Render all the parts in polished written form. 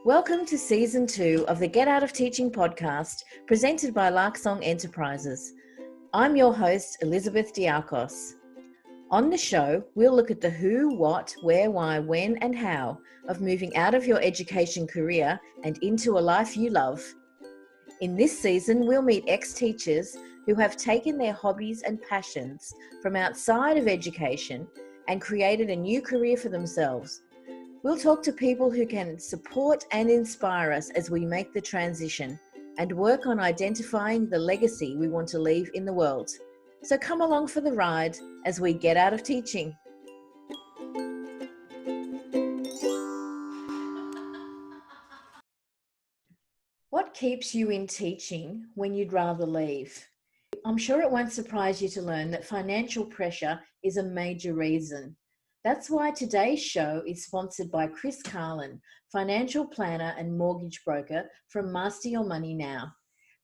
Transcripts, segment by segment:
Welcome to Season 2 of the Get Out of Teaching podcast, presented by Larksong Enterprises. I'm your host, Elizabeth Diakos. On the show, we'll look at the who, what, where, why, when, and how of moving out of your education career and into a life you love. In this season, we'll meet ex-teachers who have taken their hobbies and passions from outside of education and created a new career for themselves. We'll talk to people who can support and inspire us as we make the transition and work on identifying the legacy we want to leave in the world. So come along for the ride as we get out of teaching. What keeps you in teaching when you'd rather leave? I'm sure it won't surprise you to learn that financial pressure is a major reason. That's why today's show is sponsored by Chris Carlin, financial planner and mortgage broker from Master Your Money Now.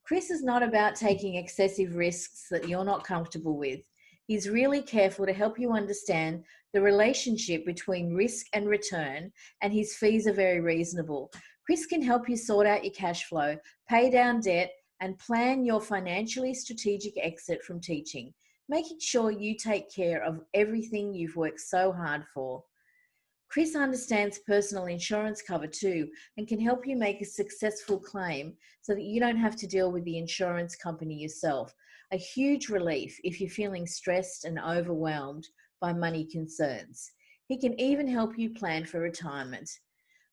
Chris is not about taking excessive risks that you're not comfortable with. He's really careful to help you understand the relationship between risk and return, and his fees are very reasonable. Chris can help you sort out your cash flow, pay down debt, and plan your financially strategic exit from teaching, making sure you take care of everything you've worked so hard for. Chris understands personal insurance cover too and can help you make a successful claim so that you don't have to deal with the insurance company yourself. A huge relief if you're feeling stressed and overwhelmed by money concerns. He can even help you plan for retirement.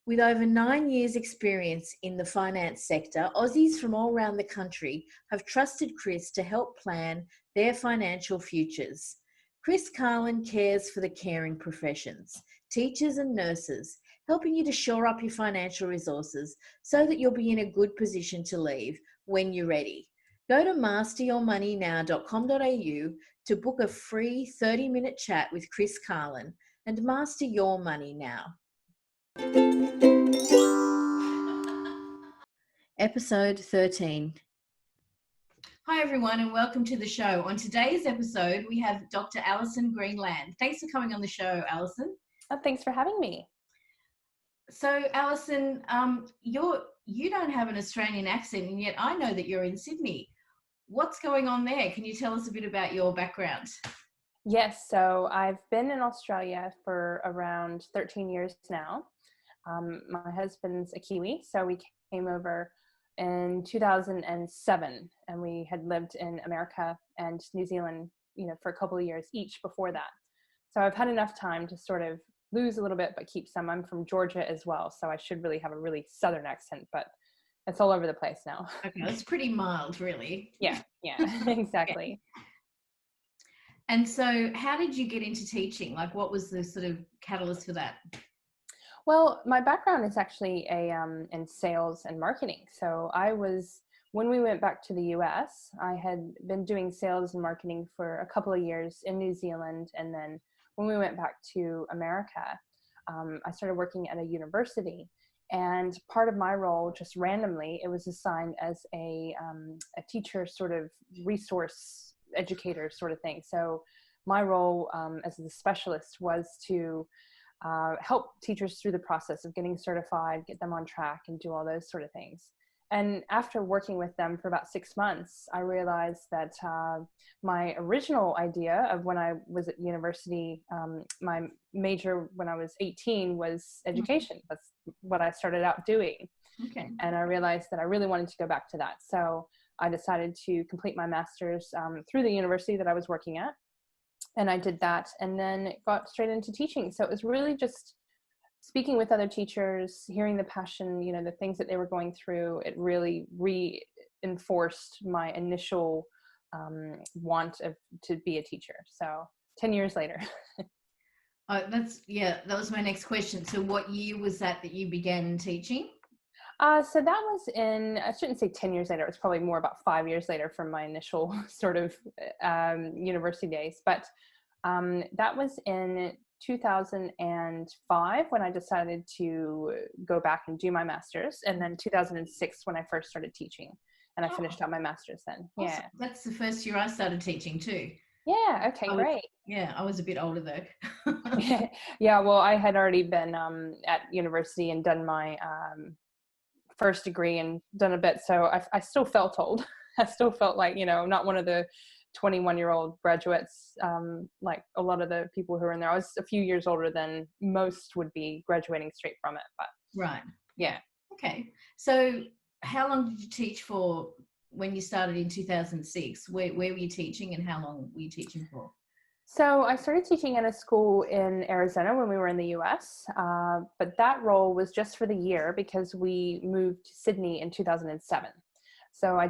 With over 9 years' experience in the finance sector, Aussies from all around the country have trusted Chris to help plan their financial futures. Chris Carlin cares for the caring professions, teachers and nurses, helping you to shore up your financial resources so that you'll be in a good position to leave when you're ready. Go to masteryourmoneynow.com.au to book a free 30-minute chat with Chris Carlin and master your money now. Episode 13. Hi everyone and welcome to the show. On today's episode we have Dr. Allison Greenland. Thanks for coming on the show, Allison. Oh, thanks for having me. So Allison, you don't have an Australian accent, and yet I know that you're in Sydney. What's going on there? Can you tell us a bit about your background? Yes, so I've been in Australia for around 13 years now. My husband's a Kiwi, so we came over in 2007, and we had lived in America and New Zealand, for a couple of years each before that. So I've had enough time to sort of lose a little bit, but keep some. I'm from Georgia as well, so I should really have a really southern accent, but it's all over the place now. Okay, that's pretty mild, really. Yeah, exactly. Okay. And so how did you get into teaching? Like, what was the sort of catalyst for that? Well, my background is actually in sales and marketing. So when we went back to the US, I had been doing sales and marketing for a couple of years in New Zealand. And then when we went back to America, I started working at a university. And part of my role, just randomly, it was assigned as a teacher sort of resource educator sort of thing. So my role as a specialist was to help teachers through the process of getting certified, get them on track, and do all those sort of things. And after working with them for about 6 months, I realized that my original idea of when I was at university, my major when I was 18 was education. That's what I started out doing. Okay. And I realized that I really wanted to go back to that. So I decided to complete my master's through the university that I was working at. And I did that and then got straight into teaching. So it was really just speaking with other teachers, hearing the passion, the things that they were going through. It really reinforced my initial want to be a teacher. So 10 years later. That was my next question. So what year was that you began teaching? So that was I shouldn't say 10 years later. It was probably more about 5 years later from my initial sort of university days. But that was in 2005 when I decided to go back and do my master's. And then 2006 when I first started teaching. And I finished out my master's then. Awesome. Yeah. That's the first year I started teaching too. Yeah. Okay, I was, great. yeah, I was a bit older though. Yeah, well, I had already been at university and done my first degree and done a bit, so I still felt old. I still felt like, not one of the 21-year-old graduates, like a lot of the people who were in there. I was a few years older than most would be graduating straight from it, but Right. yeah. Okay. So how long did you teach for when you started in 2006? Where were you teaching and how long were you teaching for? So I started teaching at a school in Arizona when we were in the US, but that role was just for the year because we moved to Sydney in 2007. So I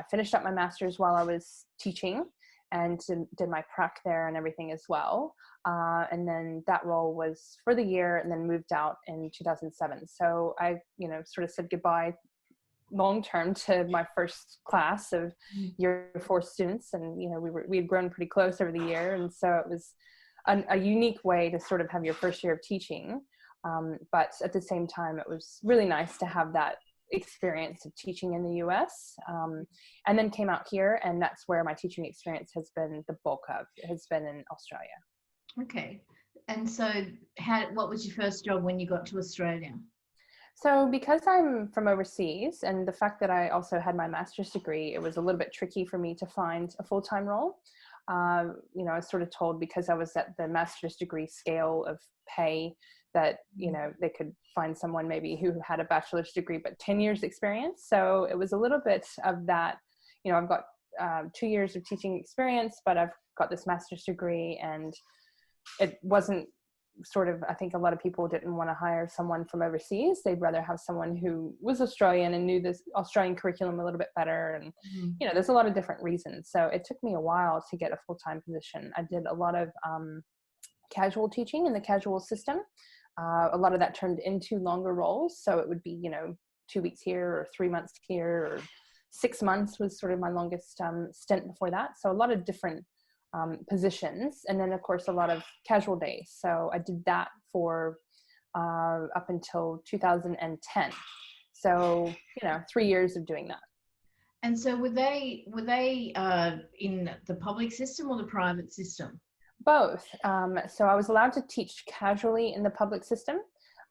finished up my master's while I was teaching and did my prac there and everything as well. And then that role was for the year and then moved out in 2007. So I, sort of said goodbye long term to my first class of year 4 students, and we had grown pretty close over the year, and so it was a unique way to sort of have your first year of teaching, but at the same time it was really nice to have that experience of teaching in the US, and then came out here, and that's where my teaching experience has been the bulk of. It has been in Australia. Okay. And so what was your first job when you got to Australia? So because I'm from overseas and the fact that I also had my master's degree, it was a little bit tricky for me to find a full-time role. I was sort of told because I was at the master's degree scale of pay that, they could find someone maybe who had a bachelor's degree, but 10 years experience. So it was a little bit of that, I've got 2 years of teaching experience, but I've got this master's degree, and it wasn't sort of, I think a lot of people didn't want to hire someone from overseas. They'd rather have someone who was Australian and knew this Australian curriculum a little bit better. And, there's a lot of different reasons. So it took me a while to get a full-time position. I did a lot of casual teaching in the casual system. A lot of that turned into longer roles. So it would be, 2 weeks here or 3 months here, or 6 months was sort of my longest stint before that. So a lot of different positions, and then of course a lot of casual days. So I did that for up until 2010. So 3 years of doing that. And so were they in the public system or the private system? Both. So I was allowed to teach casually in the public system,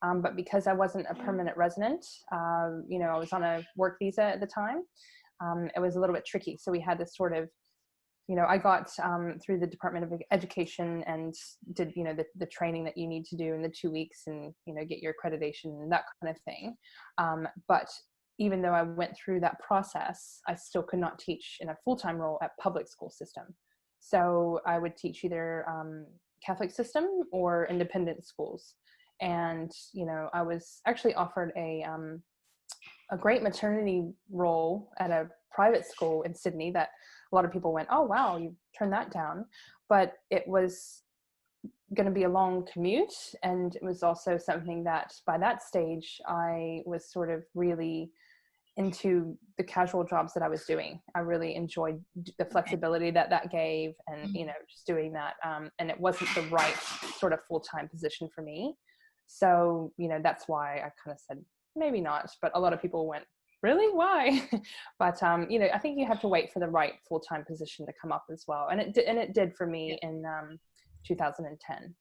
but because I wasn't a permanent resident, I was on a work visa at the time. It was a little bit tricky. So we had this sort of, I got through the Department of Education and did, the training that you need to do in the 2 weeks and, get your accreditation and that kind of thing. But even though I went through that process, I still could not teach in a full-time role at public school system. So I would teach either Catholic system or independent schools. And, I was actually offered a great maternity role at a private school in Sydney that a lot of people went, oh, wow, you turned that down. But it was going to be a long commute. And it was also something that by that stage, I was sort of really into the casual jobs that I was doing. I really enjoyed the flexibility that gave, and, just doing that. And it wasn't the right sort of full-time position for me. So, that's why I kind of said, maybe not, but a lot of people went, really? Why? But, I think you have to wait for the right full-time position to come up as well. And it did for me in 2010.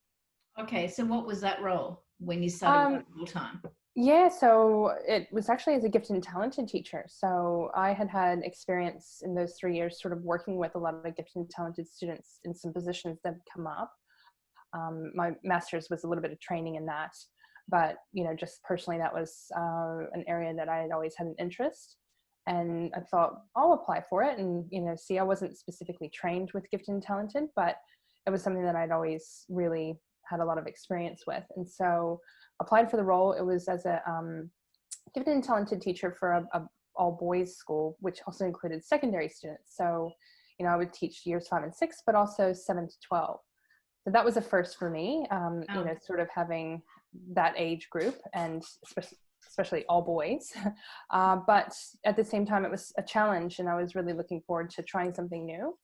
Okay. So what was that role when you started full-time? Yeah, so it was actually as a gifted and talented teacher. So I had experience in those 3 years sort of working with a lot of gifted and talented students in some positions that had come up. My master's was a little bit of training in that, but, just personally, that was an area that I had always had an interest. And I thought, I'll apply for it. And, I wasn't specifically trained with gifted and talented, but it was something that I'd always really had a lot of experience with. And so applied for the role. It was as a gifted and talented teacher for a all boys school, which also included secondary students. So, I would teach years 5 and 6, but also 7 to 12. So that was a first for me, sort of having that age group, and especially all boys. But at the same time, it was a challenge, and I was really looking forward to trying something new.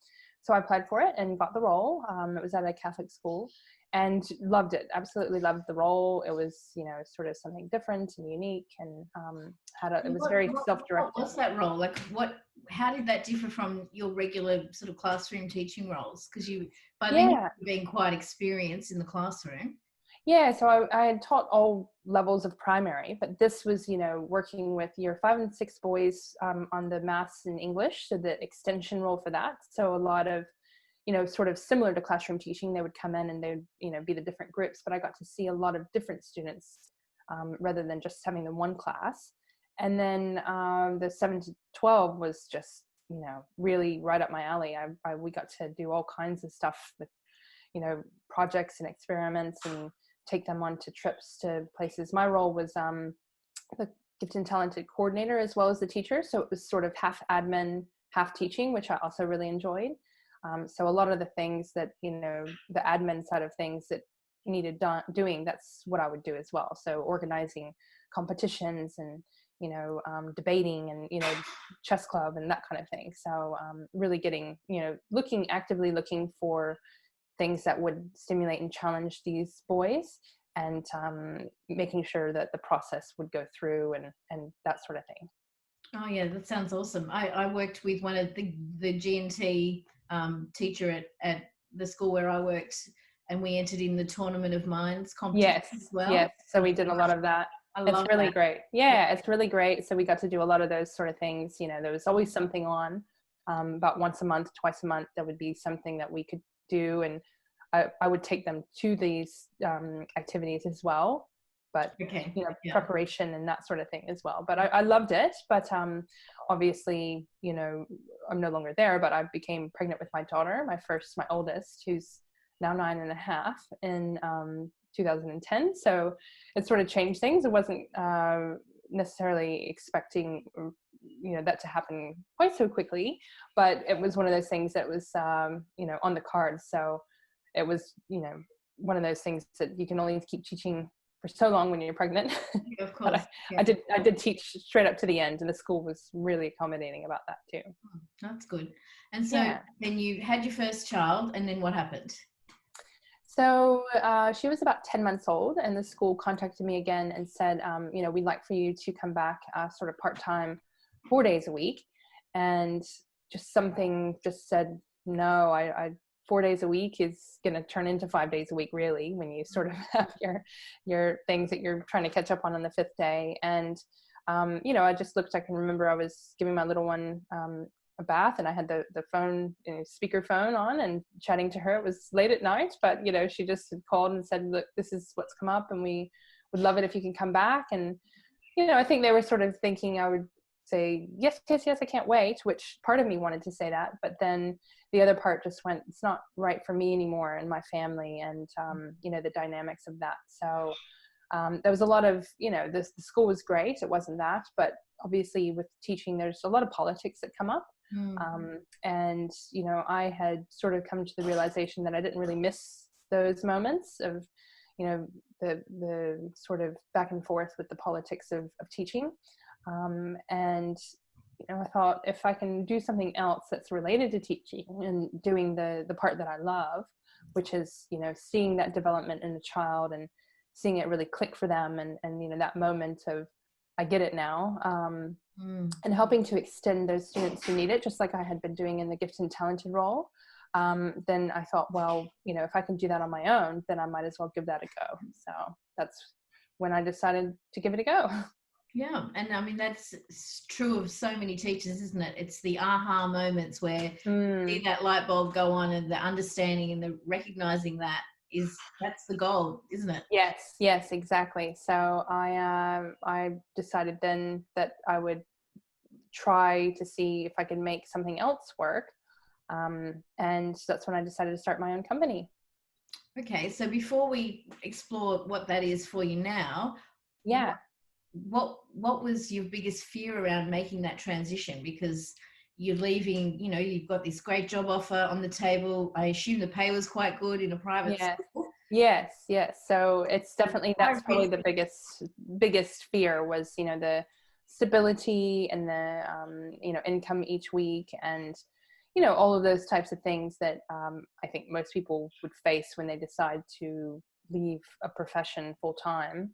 So I applied for it and got the role. It was at a Catholic school. and loved it. Absolutely loved the role. It was, sort of something different and unique, and it was very What self-directed. was that role? Like how did that differ from your regular sort of classroom teaching roles? Because by then Yeah. you've been quite experienced in the classroom. Yeah, so I had taught all levels of primary, but this was, working with year 5 and 6 boys on the maths and English, so the extension role for that. So a lot of, sort of similar to classroom teaching, they would come in and they would, be the different groups, but I got to see a lot of different students rather than just having the one class. And then the 7 to 12 was just, really right up my alley. We got to do all kinds of stuff with, projects and experiments, and take them on to trips to places. My role was the gifted and talented coordinator as well as the teacher. So it was sort of half admin, half teaching, which I also really enjoyed. So a lot of the things that, the admin side of things that needed doing, that's what I would do as well. So organizing competitions and, debating and, chess club and that kind of thing. So really getting, actively looking for things that would stimulate and challenge these boys, and making sure that the process would go through and that sort of thing. Oh yeah, that sounds awesome. I worked with one of the G&T teacher at the school where I worked, and we entered in the Tournament of Minds competition Yes, as well. yes. So we did a lot of that. I It's love really that. great. Yeah, it's really great. So we got to do a lot of those sort of things. There was always something on, about once a month, twice a month. There would be something that we could do, and I would take them to these activities as well. But Okay. Yeah. preparation and that sort of thing as well. But I loved it. But obviously, I'm no longer there. But I became pregnant with my daughter, my oldest, who's now 9.5 in 2010. So it sort of changed things. It wasn't necessarily expecting that to happen quite so quickly, but it was one of those things that was on the cards. So it was one of those things that you can only keep teaching for so long when you're pregnant. Yeah, of But course. I did teach straight up to the end, and the school was really accommodating about that too. That's good. And so Yeah. then you had your first child, and then what happened? So she was about 10 months old, and the school contacted me again and said, we'd like for you to come back sort of part-time, 4 days a week. And just something just said, no, I 4 days a week is going to turn into 5 days a week, really, when you sort of have your things that you're trying to catch up on the 5th day. And, I just looked, I can remember I was giving my little one a bath, and I had the phone, speaker phone on and chatting to her. It was late at night, but she just had called and said, look, this is what's come up, and we would love it if you can come back. And I think they were sort of thinking I would say yes, I can't wait, which part of me wanted to say that, but then the other part just went, it's not right for me anymore and my family, and the dynamics of that. So there was a lot of, the school was great, it wasn't that, but obviously with teaching there's a lot of politics that come up. And I had sort of come to the realization that I didn't really miss those moments of the sort of back and forth with the politics of teaching, and I thought, if I can do something else that's related to teaching and doing the part that I love, which is seeing that development in a child and seeing it really click for them, and that moment of I get it now, and helping to extend those students who need it, just like I had been doing in the gifted and talented role. Then I thought, well, if I can do that on my own, then I might as well give that a go. So that's when I decided to give it a go. Yeah, and I mean that's true of so many teachers, isn't it? It's the aha moments where you see that light bulb go on, and the understanding and the recognizing that's the goal, isn't it? Yes, exactly. So I decided then that I would try to see if I could make something else work, and that's when I decided to start my own company. Okay, so before we explore what that is for you now, yeah. What was your biggest fear around making that transition? Because you're leaving, you've got this great job offer on the table. I assume the pay was quite good in a private school. Yes. So it's definitely, that's probably the biggest fear was, the stability and the, income each week. And, all of those types of things that I think most people would face when they decide to leave a profession full time.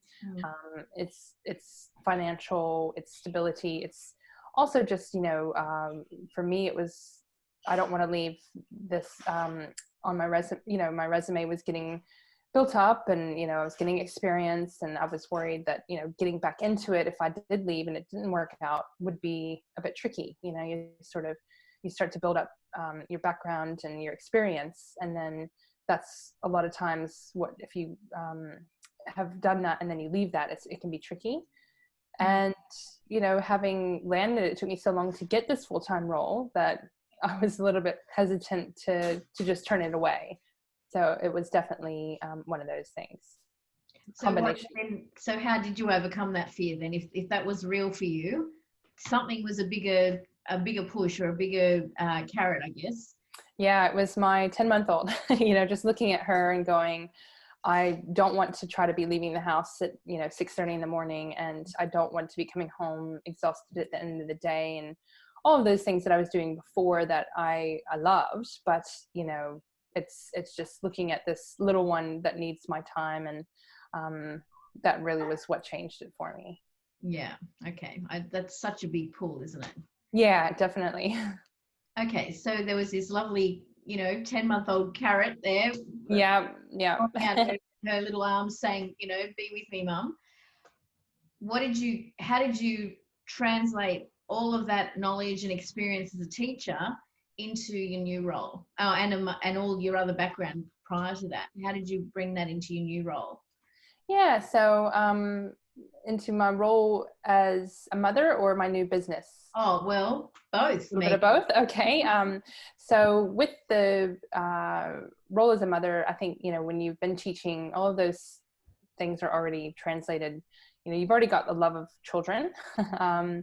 It's financial, it's stability, it's also just, for me, it was, I don't want to leave this on my resume. My resume was getting built up, and I was getting experience, and I was worried that getting back into it, if I did leave and it didn't work out, would be a bit tricky. You start to build up your background and your experience, and then that's a lot of times what, if you have done that and then you leave that, it can be tricky. And having landed, it took me so long to get this full-time role that I was a little bit hesitant to just turn it away. So it was definitely one of those things. So how did you overcome that fear then? If that was real for you, something was a bigger push or a bigger carrot, I guess. Yeah, it was my 10-month-old, just looking at her and going, I don't want to try to be leaving the house at 6:30 in the morning, and I don't want to be coming home exhausted at the end of the day, and all of those things that I was doing before that I loved. But it's just looking at this little one that needs my time, and that really was what changed it for me. Yeah. Okay. That's such a big pull, isn't it? Yeah, definitely. Okay. So there was this lovely, 10-month-old carrot there. Yeah. Her little arms saying, be with me, Mum. How did you translate all of that knowledge and experience as a teacher into your new role? Oh, and all your other background prior to that. How did you bring that into your new role? Yeah. So, into my role as a mother or my new business? Oh, well, both. A little bit of both. Okay. So with the role as a mother, I think, when you've been teaching, all of those things are already translated. You've already got the love of children. I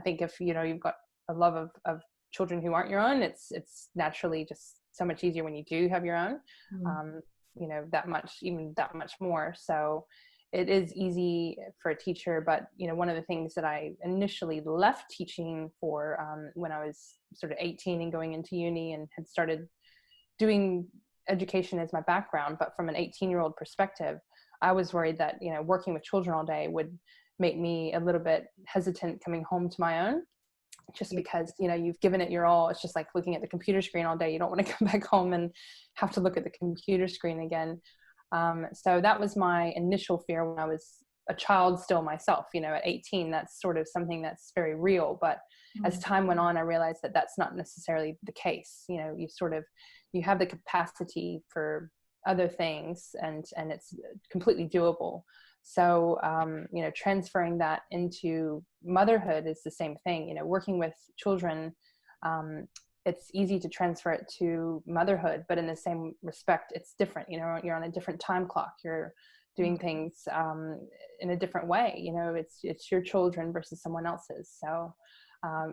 think if, you've got a love of children who aren't your own, it's naturally just so much easier when you do have your own, that much more. So it is easy for a teacher, but one of the things that I initially left teaching for when I was sort of 18 and going into uni and had started doing education as my background, but from an 18-year-old perspective, I was worried that working with children all day would make me a little bit hesitant coming home to my own, just because you've given it your all. It's just like looking at the computer screen all day. You don't want to come back home and have to look at the computer screen again. So that was my initial fear when I was a child still myself. At 18, that's sort of something that's very real. But as time went on, I realized that that's not necessarily the case. You have the capacity for other things, and it's completely doable. So, transferring that into motherhood is the same thing. Working with children, it's easy to transfer it to motherhood, but in the same respect, it's different. You're on a different time clock. You're doing things in a different way. It's your children versus someone else's. So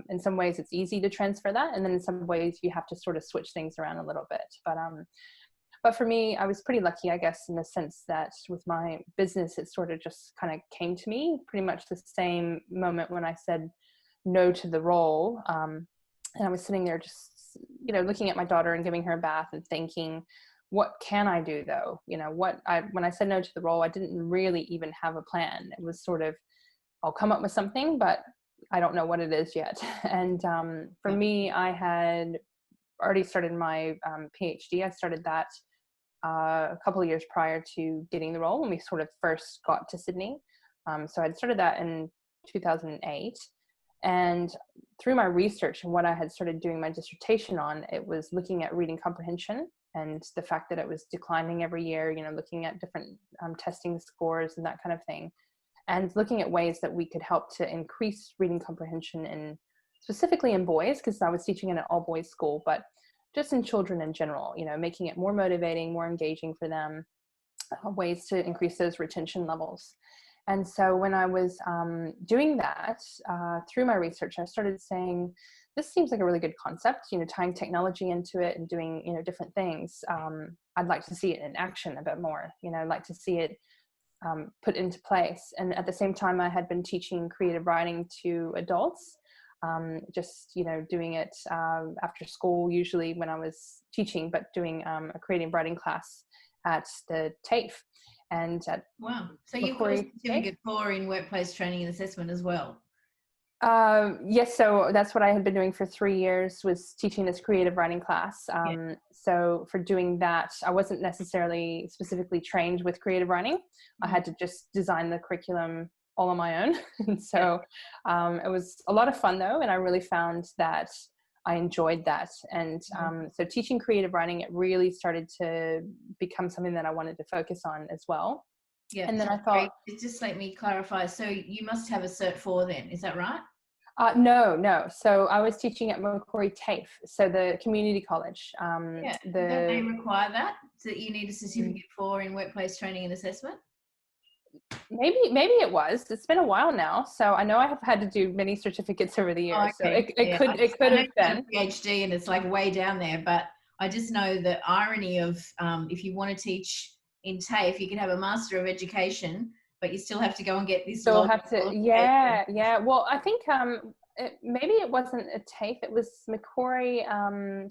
in some ways, it's easy to transfer that, and then in some ways, you have to sort of switch things around a little bit. But for me, I was pretty lucky, I guess, in the sense that with my business, it sort of just kind of came to me pretty much the same moment when I said no to the role. And I was sitting there just, looking at my daughter and giving her a bath and thinking, what can I do though? When I said no to the role, I didn't really even have a plan. It was sort of, I'll come up with something, but I don't know what it is yet. And for me, I had already started my Ph.D. I started that a couple of years prior to getting the role when we sort of first got to Sydney. So I'd started that in 2008. And through my research and what I had started doing my dissertation on, it was looking at reading comprehension and the fact that it was declining every year, looking at different testing scores and that kind of thing. And looking at ways that we could help to increase reading comprehension specifically in boys, because I was teaching in an all boys school, but just in children in general, making it more motivating, more engaging for them, ways to increase those retention levels. And so when I was doing that, through my research, I started saying, this seems like a really good concept, tying technology into it and doing, different things. I'd like to see it in action a bit more, I'd like to see it put into place. And at the same time, I had been teaching creative writing to adults. just, doing it after school, usually when I was teaching, but doing a creative writing class at the TAFE and at Wow. So you've got a Macquarie TAFE. certificate for in workplace training and assessment as well? Yes, so that's what I had been doing for 3 years, was teaching this creative writing class. So for doing that, I wasn't necessarily specifically trained with creative writing. I had to just design the curriculum all on my own. And so it was a lot of fun though, and I really found that I enjoyed that. And so teaching creative writing, it really started to become something that I wanted to focus on as well. Yeah. And then I thought, just let me clarify. So you must have a Cert 4 then, is that right? no. So I was teaching at Macquarie TAFE, so the community college. Don't they require that? So that you need a certificate for in workplace training and assessment? Maybe it was. It's been a while now, so I know I have had to do many certificates over the years. Oh, okay. So it could have been a PhD, and it's like way down there. But I just know the irony of if you want to teach in TAFE, you can have a Master of Education, but you still have to go and get this. Still have to, yeah. Well, I think maybe it wasn't a TAFE. It was Macquarie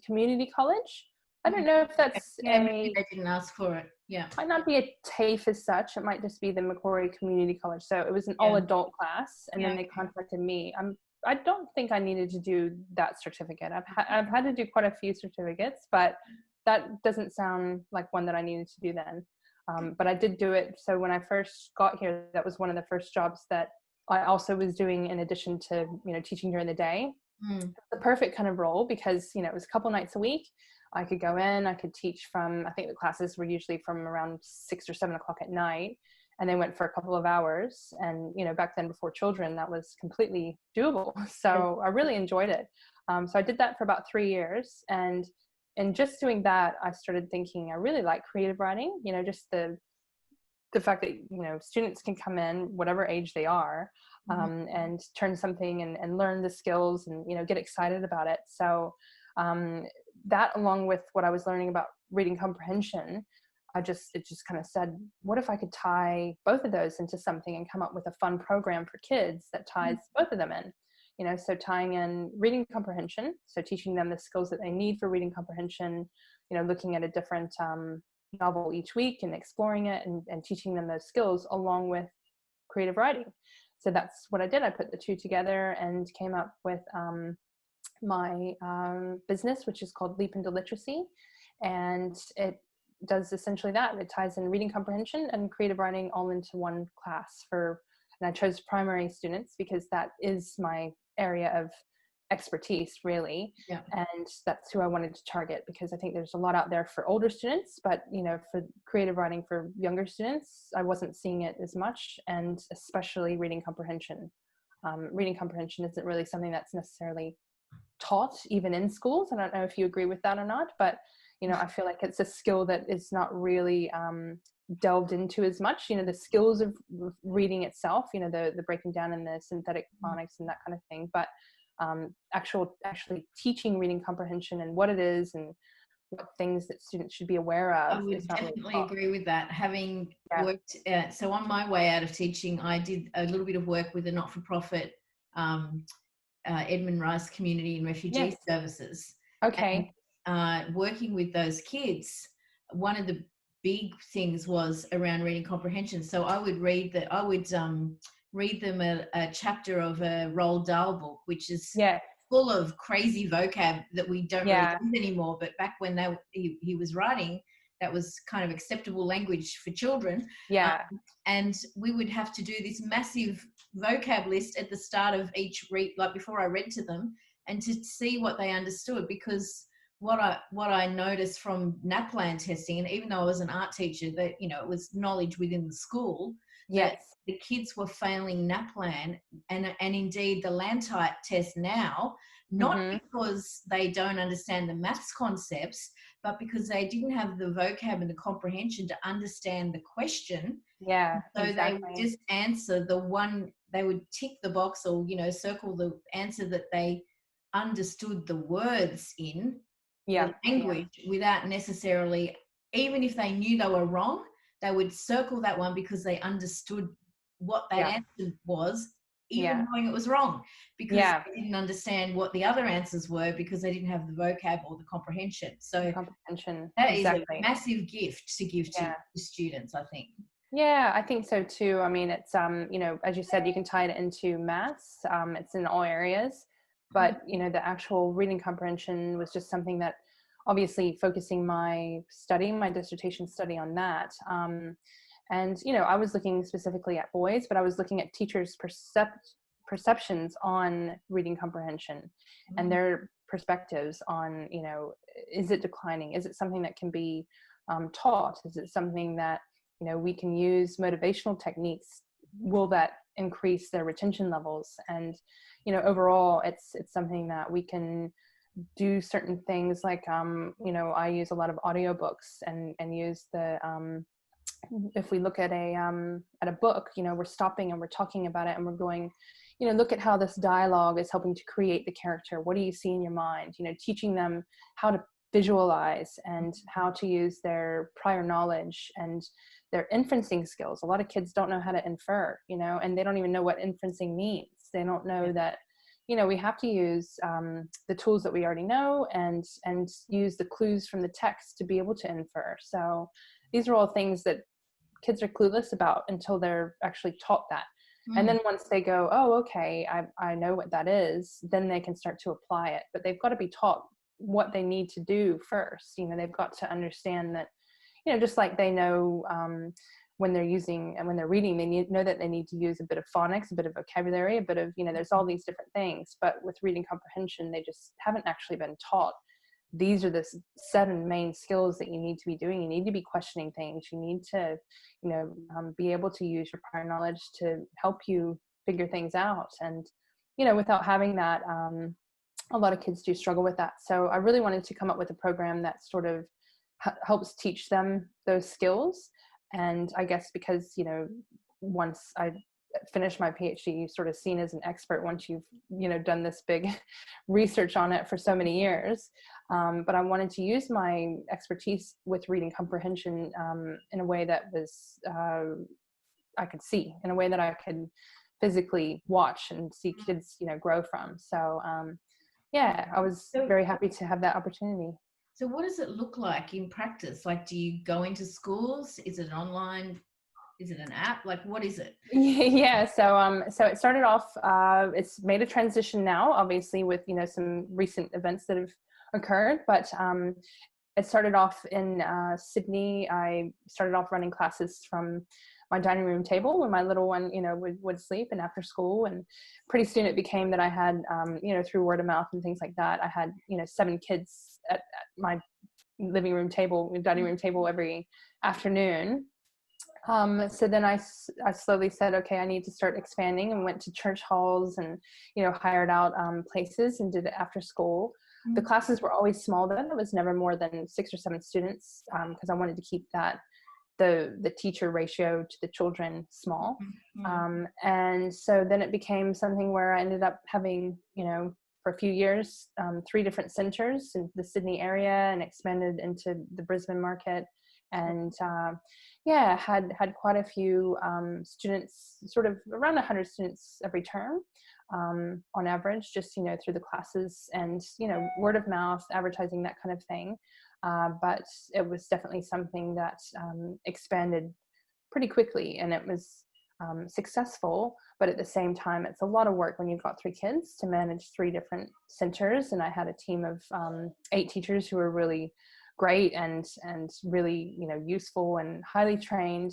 Community College. I don't know if that's maybe they didn't ask for it. Yeah, might not be a TAFE as such. It might just be the Macquarie Community College. So it was an all-adult class, and then they contacted me. I don't think I needed to do that certificate. I've had to do quite a few certificates, but that doesn't sound like one that I needed to do then. But I did do it. So when I first got here, that was one of the first jobs that I also was doing in addition to, teaching during the day. The perfect kind of role because, it was a couple nights a week. I could go in, I could teach from, I think the classes were usually from around 6 or 7 o'clock at night, and they went for a couple of hours. And, back then before children, that was completely doable. So I really enjoyed it. So I did that for about 3 years. And just doing that, I started thinking I really like creative writing, just the fact that, students can come in whatever age they are, and turn something and learn the skills and, get excited about it. So that, along with what I was learning about reading comprehension, it just kind of said, what if I could tie both of those into something and come up with a fun program for kids that ties both of them in? So tying in reading comprehension, so teaching them the skills that they need for reading comprehension, looking at a different novel each week and exploring it and teaching them those skills along with creative writing. So that's what I did. I put the two together and came up with my business, which is called Leap into Literacy. And it does essentially that. It ties in reading comprehension and creative writing all into one class and I chose primary students because that is my area of expertise, really. Yeah. And that's who I wanted to target because I think there's a lot out there for older students, but for creative writing for younger students, I wasn't seeing it as much, and especially reading comprehension. Reading comprehension isn't really something that's necessarily taught even in schools. I don't know if you agree with that or not, but I feel like it's a skill that is not really delved into as much. The skills of reading itself, the breaking down and the synthetic phonics and that kind of thing, but actually teaching reading comprehension and what it is and what things that students should be aware of. I would definitely agree with that. Having worked, so on my way out of teaching, I did a little bit of work with a not-for-profit Edmund Rice Community and Refugee Services. Okay. And, working with those kids, one of the big things was around reading comprehension. So I would read them a chapter of a Roald Dahl book, which is full of crazy vocab that we don't really use anymore. But back when he was writing, that was kind of acceptable language for children. And we would have to do this massive vocab list at the start of each read, like before I read to them, and to see what they understood. Because what I noticed from NAPLAN testing, and even though I was an art teacher, that it was knowledge within the school, that the kids were failing NAPLAN and indeed the Lantite test now, not because they don't understand the maths concepts, but because they didn't have the vocab and the comprehension to understand the question. So they would just answer the one, they would tick the box or circle the answer that they understood the words in the language without necessarily, even if they knew they were wrong, they would circle that one because they understood what that answer was even Yeah. knowing it was wrong, because Yeah. they didn't understand what the other answers were, because they didn't have the vocab or the comprehension. So Comprehension. that is a Exactly. massive gift to give to Yeah. students, I think. Yeah, I think so too. I mean, it's you know, as you said, you can tie it into maths. It's in all areas, but you know, the actual reading comprehension was just something that, obviously, focusing my study, my dissertation study on that. And you know, I was looking specifically at boys, but I was looking at teachers' perceptions on reading comprehension and their perspectives on, you know, is it declining? Is it something that can be taught? Is it something that, you know, we can use motivational techniques? Will that increase their retention levels? And you know, overall, it's something that we can do certain things like you know, I use a lot of audiobooks and use the if we look at a book, you know, we're stopping and we're talking about it and we're going, you know, look at how this dialogue is helping to create the character. What do you see in your mind? You know, teaching them how to visualize and how to use their prior knowledge and their inferencing skills. A lot of kids don't know how to infer, you know, and they don't even know what inferencing means. They don't know that, you know, we have to use the tools that we already know and use the clues from the text to be able to infer. So these are all things that kids are clueless about until they're actually taught that. And then once they go, oh, okay, I know what that is, then they can start to apply it. But they've got to be taught what they need to do first. You know, they've got to understand that, you know, just like they know when they're using and when they're reading, they know that they need to use a bit of phonics, a bit of vocabulary, a bit of, you know, there's all these different things. But with reading comprehension, they just haven't actually been taught. These are the 7 main skills that you need to be doing. You need to be questioning things. You need to, you know, be able to use your prior knowledge to help you figure things out. And, you know, without having that, a lot of kids do struggle with that. So I really wanted to come up with a program that sort of helps teach them those skills. And I guess because, you know, once I finished my PhD, you're sort of seen as an expert once you've, you know, done this big research on it for so many years. But I wanted to use my expertise with reading comprehension in a way that was, I could see, in a way that I could physically watch and see kids, you know, grow from. So yeah, I was very happy to have that opportunity. So what does it look like in practice? Like, do you go into schools? Is it online? Is it an app? Like, what is it? Yeah, so it started off, it's made a transition now, obviously, with, you know, some recent events that have occurred, but it started off in Sydney. I started off running classes from my dining room table when my little one, you know, would sleep, and after school. And pretty soon it became that I had, you know, through word of mouth and things like that, I had, you know, 7 kids at my living room table, dining room table every afternoon. So then I slowly said, okay, I need to start expanding, and went to church halls and, you know, hired out places and did it after school. The classes were always small then. It was never more than 6 or 7 students because I wanted to keep that the teacher ratio to the children small. And so then it became something where I ended up having, you know, for a few years, 3 different centers in the Sydney area, and expanded into the Brisbane market. And yeah, had quite a few students, sort of around 100 students every term on average, just, you know, through the classes and, you know, word of mouth, advertising, that kind of thing. But it was definitely something that expanded pretty quickly, and it was successful. But at the same time, it's a lot of work when you've got 3 kids to manage 3 different centers. And I had a team of 8 teachers who were really great and really, you know, useful and highly trained.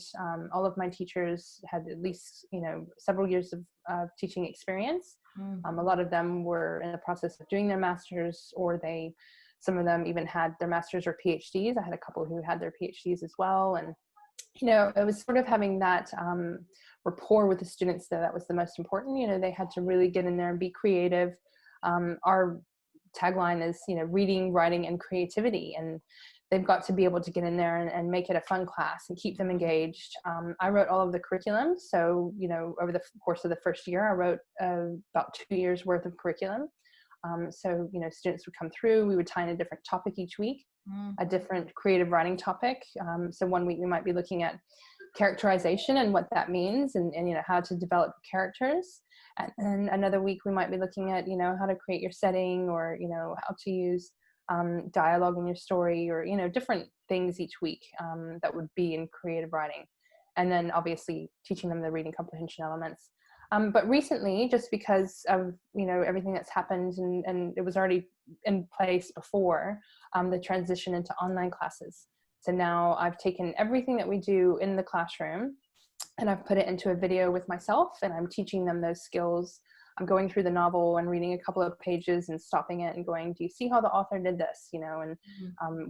All of my teachers had at least, you know, several years of teaching experience. A lot of them were in the process of doing their masters, or some of them even had their masters or PhDs. I had a couple who had their PhDs as well. And, you know, it was sort of having that rapport with the students that was the most important. You know, they had to really get in there and be creative. Our tagline is, you know, reading, writing, and creativity, and they've got to be able to get in there and make it a fun class and keep them engaged. I wrote all of the curriculum, so, you know, over the course of the first year, I wrote about 2 years worth of curriculum. So, you know, students would come through, we would tie in a different topic each week, a different creative writing topic. So one week we might be looking at characterization and what that means, and you know, how to develop characters. And then another week we might be looking at, you know, how to create your setting, or, you know, how to use dialogue in your story, or, you know, different things each week that would be in creative writing. And then obviously teaching them the reading comprehension elements. But recently, just because of, you know, everything that's happened, and it was already in place before, the transition into online classes. So now I've taken everything that we do in the classroom and I've put it into a video with myself, and I'm teaching them those skills. I'm going through the novel and reading a couple of pages and stopping it and going, do you see how the author did this? You know, and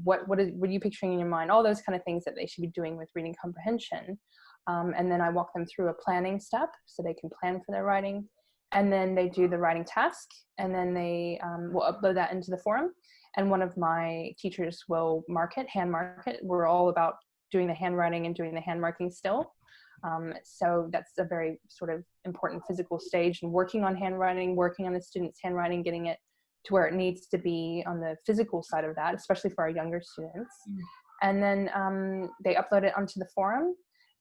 what are you picturing in your mind? All those kind of things that they should be doing with reading comprehension. And then I walk them through a planning step so they can plan for their writing. And then they do the writing task, and then they will upload that into the forum. And one of my teachers will hand mark it. We're all about doing the handwriting and doing the hand marking still. So that's a very sort of important physical stage, and working on handwriting, working on the student's handwriting, getting it to where it needs to be on the physical side of that, especially for our younger students. And then they upload it onto the forum,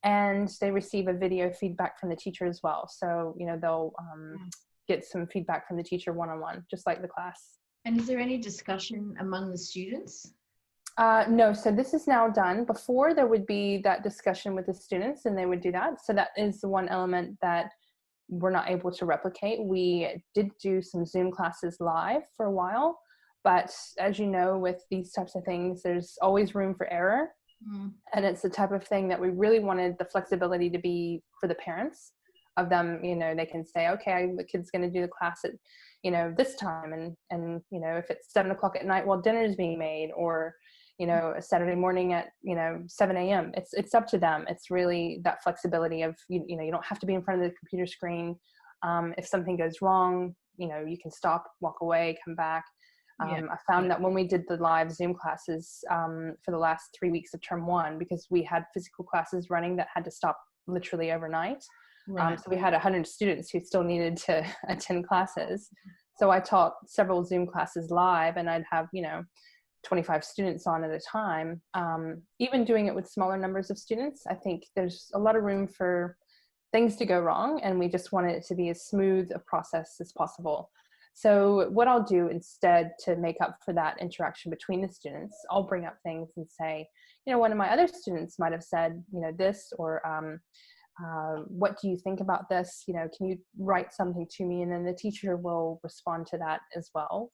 and they receive a video feedback from the teacher as well. So, you know, they'll get some feedback from the teacher one-on-one, just like the class. And is there any discussion among the students? No, so this is now done. Before, there would be that discussion with the students, and they would do that. So that is the one element that we're not able to replicate. We did do some Zoom classes live for a while, but as you know, with these types of things, there's always room for error. And it's the type of thing that we really wanted the flexibility to be for the parents of them. You know, they can say, okay, the kid's going to do the class at, you know, this time. And, you know, if it's 7 o'clock at night while dinner is being made, or, you know, a Saturday morning at, you know, 7 a.m. It's up to them. It's really that flexibility of, you know, you don't have to be in front of the computer screen. If something goes wrong, you know, you can stop, walk away, come back. I found that when we did the live Zoom classes for the last 3 weeks of term 1, because we had physical classes running that had to stop literally overnight. So we had 100 students who still needed to attend classes. So I taught several Zoom classes live, and I'd have, you know, 25 students on at a time. Even doing it with smaller numbers of students, I think there's a lot of room for things to go wrong, and we just want it to be as smooth a process as possible. So what I'll do instead, to make up for that interaction between the students, I'll bring up things and say, you know, one of my other students might have said, you know, this, or what do you think about this? You know, can you write something to me? And then the teacher will respond to that as well,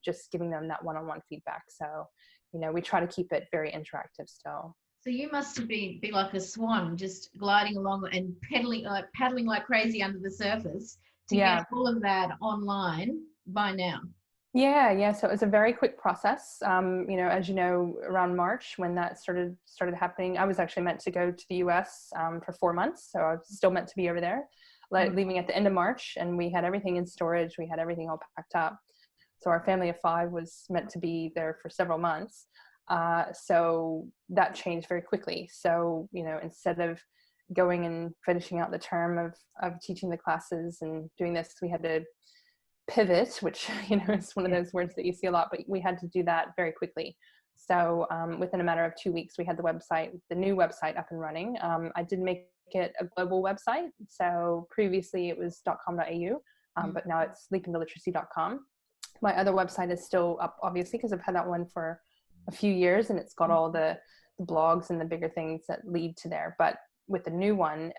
just giving them that one-on-one feedback. So, you know, we try to keep it very interactive still. So you must be like a swan, just gliding along and paddling like crazy under the surface to get all of that online by now. Yeah. So it was a very quick process. You know, as you know, around March, when that started happening, I was actually meant to go to the US for 4 months. So I was still meant to be over there, leaving at the end of March, and we had everything in storage. We had everything all packed up. So our family of 5 was meant to be there for several months. So that changed very quickly. So, you know, instead of going and finishing out the term of teaching the classes and doing this, we had to pivot, which, you know, is one of those words that you see a lot, but we had to do that very quickly. So within a matter of 2 weeks, we had the new website up and running. I did make it a global website. So previously it was .com.au, but now it's leapintoliteracy.com. My other website is still up, obviously, because I've had that one for a few years, and it's got all the blogs and the bigger things that lead to there. But with the new one,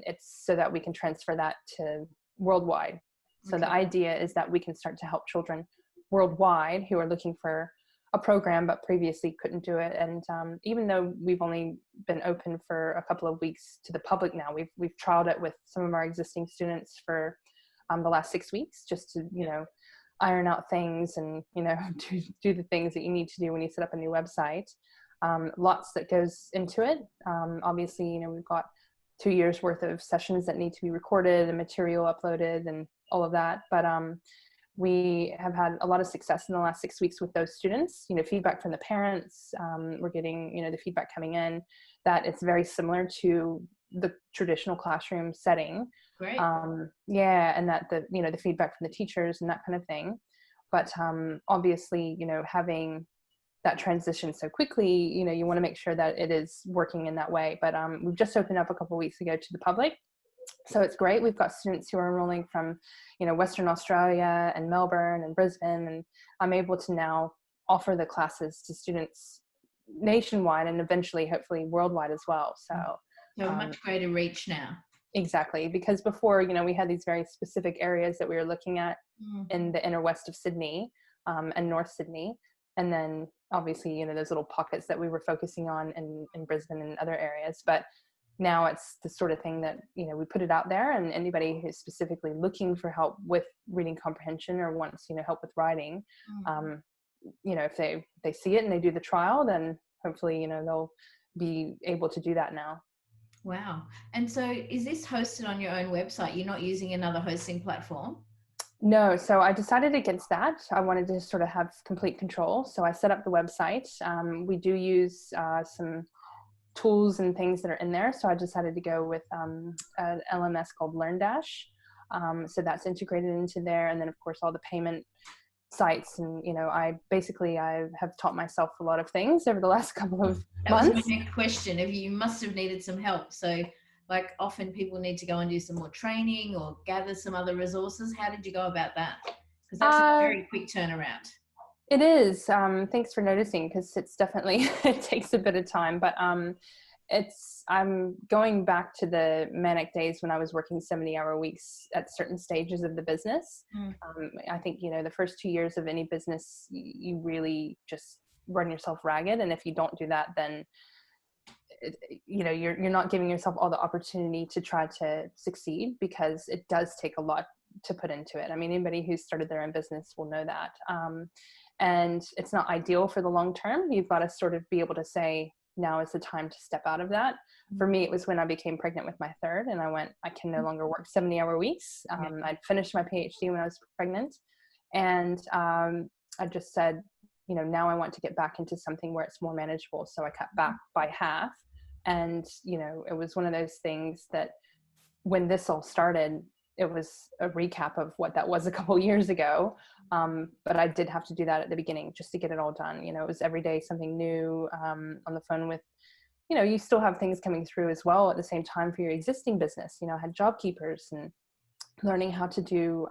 it's so that we can transfer that to worldwide. So the idea is that we can start to help children worldwide who are looking for a program but previously couldn't do it. And even though we've only been open for a couple of weeks to the public now, we've trialed it with some of our existing students for the last 6 weeks, just to, you know, iron out things and, you know, do the things that you need to do when you set up a new website. Lots that goes into it. Obviously, you know, we've got 2 years worth of sessions that need to be recorded and material uploaded and all of that. But we have had a lot of success in the last 6 weeks with those students. You know, feedback from the parents. We're getting, you know, the feedback coming in that it's very similar to the traditional classroom setting. Great. And that the, you know, the feedback from the teachers and that kind of thing. But obviously, you know, having that transition so quickly, you want to make sure that it is working in that way. But we've just opened up a couple of weeks ago to the public. So it's great. We've got students who are enrolling from, Western Australia and Melbourne and Brisbane, and I'm able to now offer the classes to students nationwide and eventually, hopefully, worldwide as well. So much greater reach now. Exactly, because before, we had these very specific areas that we were looking at in the inner west of Sydney and North Sydney, and then obviously, those little pockets that we were focusing on in Brisbane and other areas. But now it's the sort of thing that, we put it out there, and anybody who's specifically looking for help with reading comprehension or wants, help with writing, if they see it and they do the trial, then hopefully, they'll be able to do that now. Wow. And so is this hosted on your own website? You're not using another hosting platform? No, so I decided against that. I wanted to sort of have complete control. So I set up the website. We do use some tools and things that are in there. So I decided to go with an LMS called LearnDash. So that's integrated into there. And then, of course, all the payment sites. And, I have taught myself a lot of things over the last couple of months. That was my next question. You must have needed some help. So like often people need to go and do some more training or gather some other resources. How did you go about that? Because that's a very quick turnaround. It is. Thanks for noticing, because it's definitely, it takes a bit of time, but I'm going back to the manic days when I was working 70-hour weeks at certain stages of the business. I think, the first 2 years of any business, you really just run yourself ragged. And if you don't do that, then you're not giving yourself all the opportunity to try to succeed, because it does take a lot to put into it. I mean, anybody who's started their own business will know that. And it's not ideal for the long term. You've got to sort of be able to say, now is the time to step out of that. For me, it was when I became pregnant with my third, and I can no longer work 70-hour weeks. I'd finished my Ph.D. when I was pregnant. And I just said, now I want to get back into something where it's more manageable. So I cut back by half. And, it was one of those things that when this all started, it was a recap of what that was a couple years ago. But I did have to do that at the beginning just to get it all done. It was every day something new, on the phone with, you still have things coming through as well at the same time for your existing business. I had job keepers and learning how to do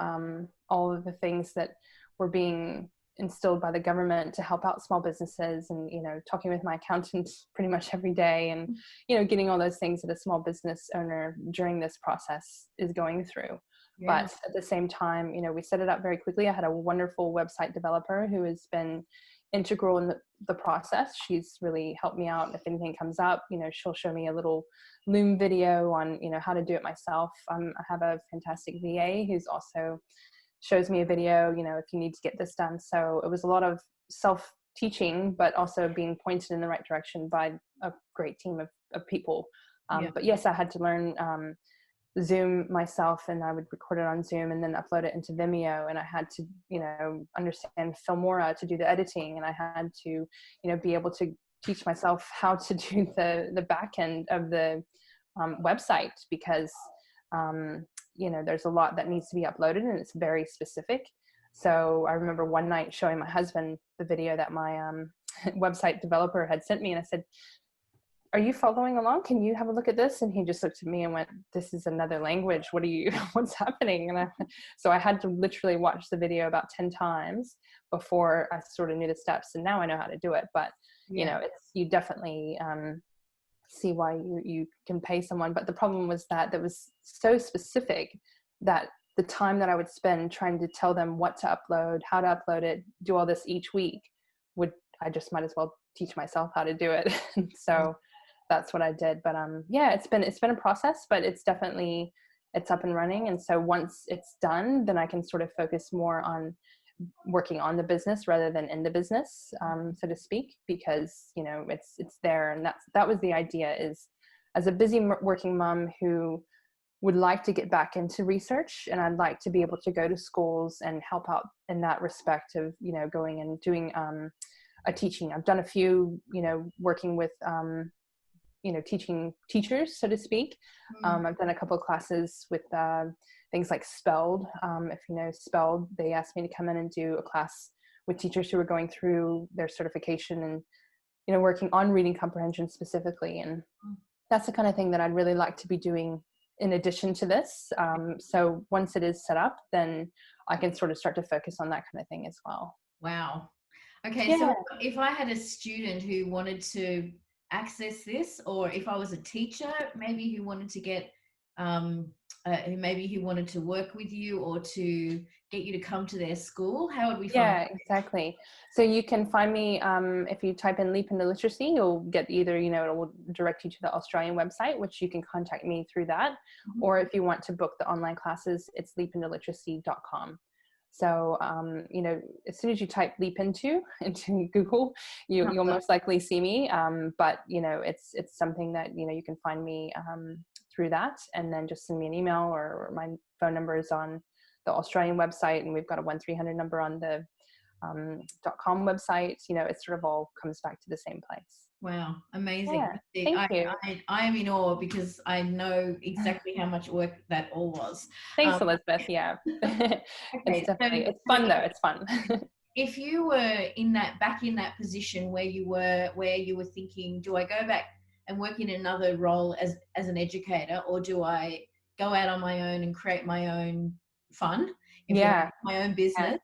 all of the things that were being instilled by the government to help out small businesses, and talking with my accountant pretty much every day, and getting all those things that a small business owner during this process is going through. But at the same time, we set it up very quickly. I had a wonderful website developer who has been integral in the process. She's really helped me out. If anything comes up, she'll show me a little Loom video on how to do it myself. I have a fantastic VA who's also shows me a video, if you need to get this done. So it was a lot of self-teaching, but also being pointed in the right direction by a great team of people. But yes, I had to learn Zoom myself, and I would record it on Zoom and then upload it into Vimeo. And I had to, understand Filmora to do the editing. And I had to, be able to teach myself how to do the back end of the website, because there's a lot that needs to be uploaded, and it's very specific. So I remember one night showing my husband the video that my website developer had sent me, and I said, "Are you following along? Can you have a look at this?" And he just looked at me and went, "This is another language. What's happening?" And so I had to literally watch the video about 10 times before I sort of knew the steps, and now I know how to do it. But you definitely see why you can pay someone. But the problem was that was so specific that the time that I would spend trying to tell them what to upload, how to upload it, do all this each week, I just might as well teach myself how to do it. So that's what I did. But it's been a process, but it's up and running. And so once it's done, then I can sort of focus more on working on the business rather than in the business, so to speak, because it's there. And that was the idea, is as a busy working mom who would like to get back into research, and I'd like to be able to go to schools and help out in that respect of going and doing a teaching. I've done a few working with teaching teachers, so to speak. I've done a couple of classes with things like Spelled. If you know Spelled, they asked me to come in and do a class with teachers who are going through their certification and, working on reading comprehension specifically. And that's the kind of thing that I'd really like to be doing in addition to this. So once it is set up, then I can sort of start to focus on that kind of thing as well. Wow. Okay, Yeah. so if I had a student who wanted to access this, or if I was a teacher, maybe who wanted to get, maybe who wanted to work with you or to get you to come to their school, how would we find Yeah, exactly. So you can find me, if you type in Leap into Literacy, you'll get either, it will direct you to the Australian website, which you can contact me through that. Mhm. Or if you want to book the online classes, it's leapintoliteracy.com. So, as soon as you type Leap into Google, you'll most likely see me. But, it's something that, you can find me through that, and then just send me an email, or my phone number is on the Australian website, and we've got a 1-300 number on the .com website. It sort of all comes back to the same place. Wow, amazing. Yeah, thank you. I am in awe because I know exactly how much work that all was. Thanks, Elizabeth. Yeah. Okay, It's fun though. It's fun. If you were back in that position where you were thinking, do I go back and work in another role as an educator, or do I go out on my own and create my own fun, if you like, my own business?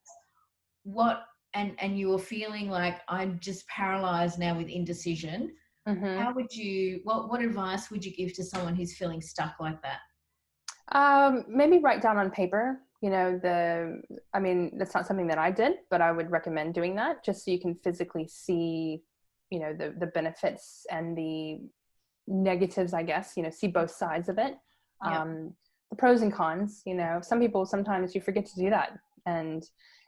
What, and you were feeling like I'm just paralyzed now with indecision. How would you, what advice would you give to someone who's feeling stuck like that? Maybe write down on paper, that's not something that I did, but I would recommend doing that, just so you can physically see, the benefits and the negatives, I guess, see both sides of it. The pros and cons, sometimes you forget to do that. And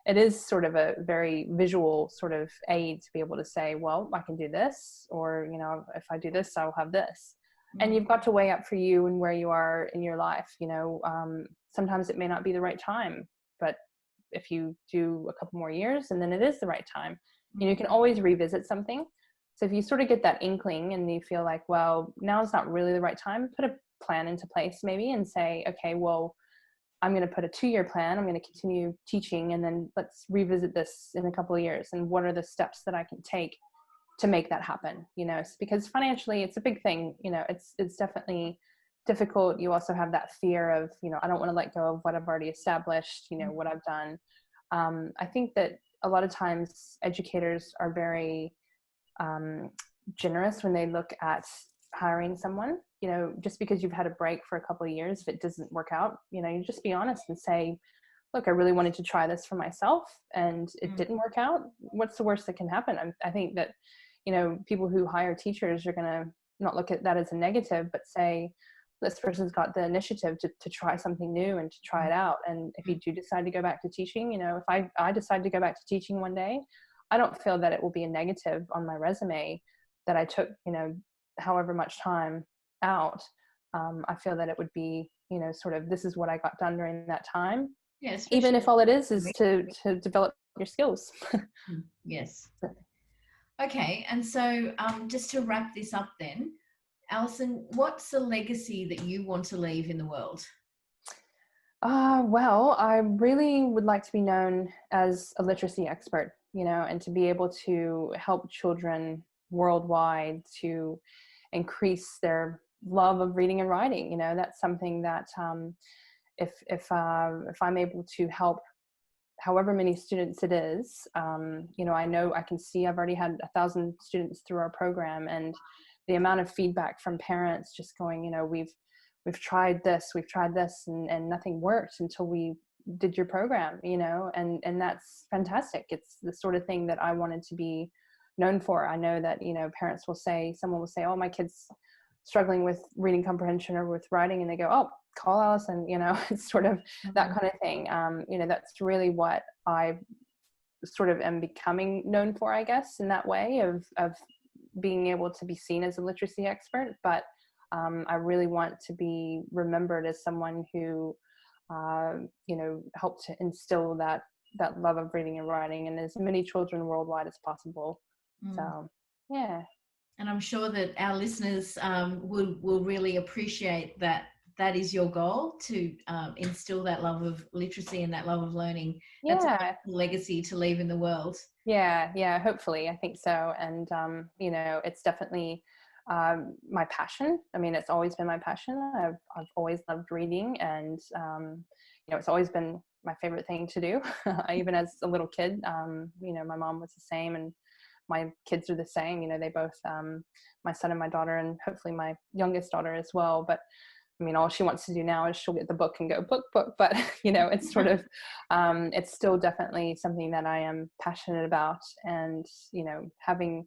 it is sort of a very visual sort of aid to be able to say, well, I can do this, or, if I do this, I'll have this. And you've got to weigh up for you and where you are in your life. Sometimes it may not be the right time, but if you do a couple more years and then it is the right time, you can always revisit something. So if you sort of get that inkling and you feel like, well, now is not really the right time, put a plan into place maybe and say, okay, well, I'm going to put a 2-year plan. I'm going to continue teaching, and then let's revisit this in a couple of years. And what are the steps that I can take to make that happen? Because financially it's a big thing. It's definitely difficult. You also have that fear of, I don't want to let go of what I've already established, what I've done. I think that a lot of times educators are very generous when they look at hiring someone. Just because you've had a break for a couple of years, if it doesn't work out, you just be honest and say, look, I really wanted to try this for myself and it didn't work out. What's the worst that can happen? I think that, people who hire teachers are going to not look at that as a negative, but say, this person's got the initiative to try something new and to try it out. And if you do decide to go back to teaching, if I decide to go back to teaching one day, I don't feel that it will be a negative on my resume that I took, however much time out. I feel that it would be, sort of, this is what I got done during that time. Yes. Even if all it is to develop your skills. Yes. Okay. And so just to wrap this up then, Allison, what's the legacy that you want to leave in the world? Well, I really would like to be known as a literacy expert, and to be able to help children worldwide to increase their love of reading and writing. That's something that if I'm able to help however many students it is, I know I can see I've already had 1,000 students through our program, and the amount of feedback from parents just going, we've tried this, and nothing worked until we did your program, and that's fantastic. It's the sort of thing that I wanted to be known for. I know that, parents will say, someone will say, oh, my kid's struggling with reading comprehension or with writing, and they go, oh, call Allison, it's sort of that kind of thing. That's really what I sort of am becoming known for, I guess, in that way of being able to be seen as a literacy expert. But I really want to be remembered as someone who, helped to instill that love of reading and writing in as many children worldwide as possible. So, yeah. And I'm sure that our listeners will really appreciate that that is your goal, to instill that love of literacy and that love of learning. That's a Yeah. wonderful legacy to leave in the world. Yeah, hopefully. I think so. And, it's definitely my passion. I mean, it's always been my passion. I've always loved reading, and, it's always been my favorite thing to do. Even as a little kid, my mom was the same, and my kids are the same. They both, my son and my daughter, and hopefully my youngest daughter as well. But I mean, all she wants to do now is she'll get the book and go book. But, it's sort of, it's still definitely something that I am passionate about. And, having,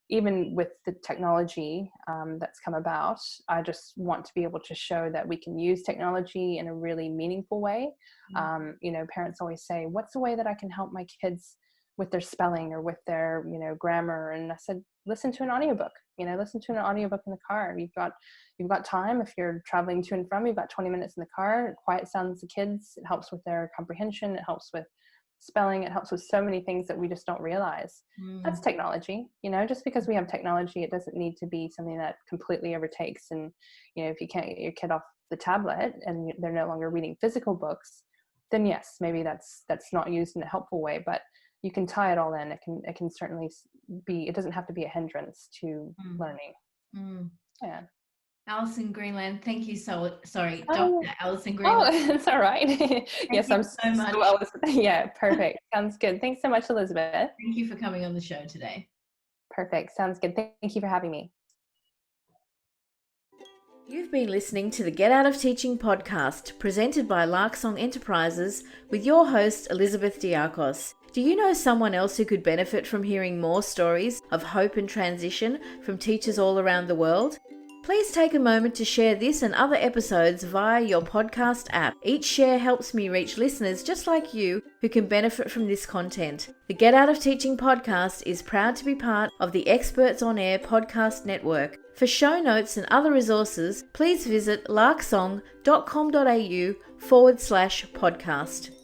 even with the technology that's come about, I just want to be able to show that we can use technology in a really meaningful way. Parents always say, what's the way that I can help my kids with their spelling or with their, grammar? And I said, listen to an audiobook, listen to an audiobook in the car. You've got time. If you're traveling to and from, you've got 20 minutes in the car. Quiet sounds the kids. It helps with their comprehension. It helps with spelling. It helps with so many things that we just don't realize. That's technology. Just because we have technology, it doesn't need to be something that completely overtakes. And, if you can't get your kid off the tablet and they're no longer reading physical books, then yes, maybe that's not used in a helpful way, but you can tie it all in. It can certainly be, it doesn't have to be a hindrance to learning. Yeah. Allison Greenland, thank you sorry, Oh, Dr. Allison Greenland. it's all right. Yes, I'm so much. Yeah, perfect. Sounds good. Thanks so much, Elizabeth. Thank you for coming on the show today. Perfect. Sounds good. Thank you for having me. You've been listening to the Get Out of Teaching podcast, presented by Larksong Enterprises, with your host, Elizabeth Diakos. Do you know someone else who could benefit from hearing more stories of hope and transition from teachers all around the world? Please take a moment to share this and other episodes via your podcast app. Each share helps me reach listeners just like you who can benefit from this content. The Get Out of Teaching podcast is proud to be part of the Experts on Air podcast network. For show notes and other resources, please visit larksong.com.au/podcast.